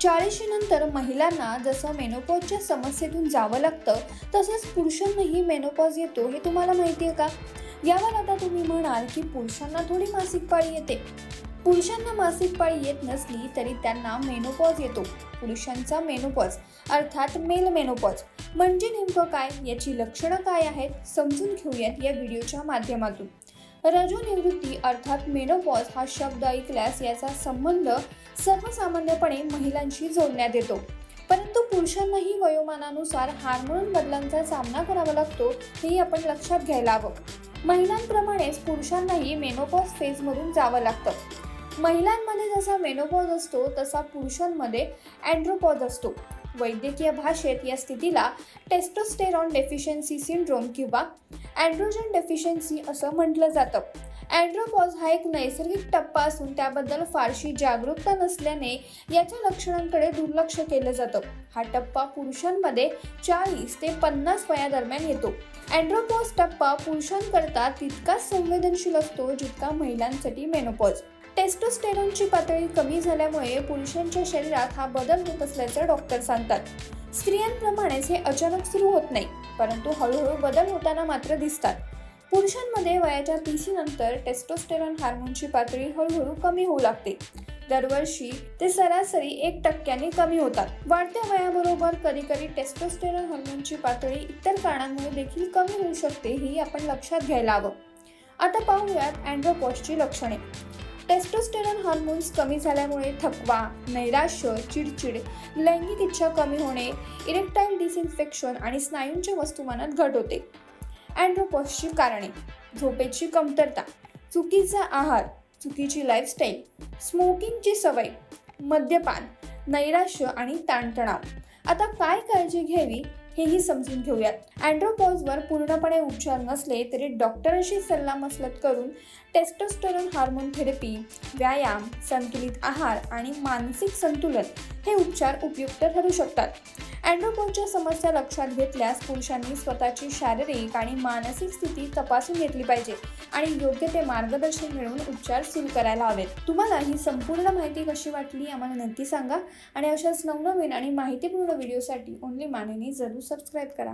40 नंतर महिलांना जसं मेनोपॉजच्या समस्येतून जावं लागतं तसंच पुरुषांनाही मेनोपॉज येतो हे तुम्हाला माहिती आहे का? यावर आता तुम्ही म्हणाल की पुरुषांना थोडी मासिक पाळी येते. पुरुषांना मासिक पाळी येत नसली तरी त्यांना मेनोपॉज येतो. पुरुषांचा मेनोपॉज अर्थात मेल मेनोपॉज म्हणजे नेमकं काय, याची लक्षणं काय आहेत समजून घेऊयात या व्हिडिओच्या माध्यमातून. रजोनिवृत्ती अर्थात मेनोपॉज हा शब्द ऐकल्यास याचा संबंध सर्वसामान्यपणे महिलांशी जोडण्यात येतो, परंतु पुरुषांनाही वयोमानानुसार हार्मोन बदलांचा सामना करावा लागतो हे आपण लक्षात घ्यायला हवं. महिलांप्रमाणेच पुरुषांनाही मेनोपॉज फेजमधून जावं लागतं. महिलांमध्ये जसा मेनोपॉज असतो तसा पुरुषांमध्ये अँड्रोपॉज असतो. वैद्यकीय भाषेत या स्थितीला टेस्टोस्टेरॉन डेफिशियन्सी सिंड्रोम किंवा अँड्रोजन डेफिशियन्सी असं म्हटलं जातं. अँड्रोपॉज हा एक नैसर्गिक टप्पा असून त्याबद्दल फारशी जागरूकता नसल्याने याच्या लक्षणांकडे दुर्लक्ष केलं जातं. हा टप्पा पुरुषांमध्ये 40 ते 50 वयादरम्यान येतो. अँड्रोपॉज टप्पा पुरुषांकरता तितकाच संवेदनशील असतो जितका महिलांसाठी मेनोपॉज. टेस्टोस्टेरॉनची पातळी कमी झाल्यामुळे पुरुषांच्या शरीरात हा बदल होत असल्याचं डॉक्टर सांगतात. स्त्रियांप्रमाणेच हे अचानक सुरू होत नाही, परंतु हळूहळू बदल होताना मात्र दिसतात. पुरुषांमध्ये वयाच्या 30 नंतर टेस्टोस्टेरॉन हार्मोनची पातळी हळूहळू कमी होऊ लागते. दरवर्षी ते सरासरी 1% कमी होतात. वाढत्या वयाबरोबर कधीकधी टेस्टोस्टेरॉन हार्मोनची पातळी इतर कारणांमुळे देखील कमी होऊ शकते हे आपण लक्षात घ्यायला हवं. आता पाहूयात अँड्रोपॉजची लक्षणे. टेस्टोस्टेरॉन हार्मोन्स कमी झाल्यामुळे थकवा, नैराश्य, चिडचिड, लैंगिक इच्छा कमी होणे, इरेक्टाईल डिसइन्फेक्शन आणि स्नायूंच्या वस्तुमानात घट होते. अँड्रोपॉजची कारणे: झोपेची कमतरता, चुकीचा आहार, चुकीची लाईफस्टाईल, स्मोकिंगची सवय, मद्यपान, नैराश्य आणि ताणतणाव. आता काय काळजी घ्यावी हेही समजून घेऊयात. अँड्रोपॉजवर पूर्णपणे उपचार नसले तरी डॉक्टरांशी सल्लामसलत करून टेस्टोस्टेरॉन हार्मोन थेरपी, व्यायाम, संतुलित आहार आणि मानसिक संतुलन हे उपचार उपयुक्त ठरू शकतात. अँड्रोपॉजच्या समस्या लक्षात घेतल्यास पुरुषांनी स्वतःची शारीरिक आणि मानसिक स्थिती तपासून घेतली पाहिजे आणि योग्य ते मार्गदर्शन मिळवून उपचार सुरू करायला हवेत. तुम्हाला ही संपूर्ण माहिती कशी वाटली आम्हाला नक्की सांगा आणि अशाच नवनवीन आणि माहितीपूर्ण व्हिडिओसाठी ओनली मानेनी जरूर सबस्क्राईब करा.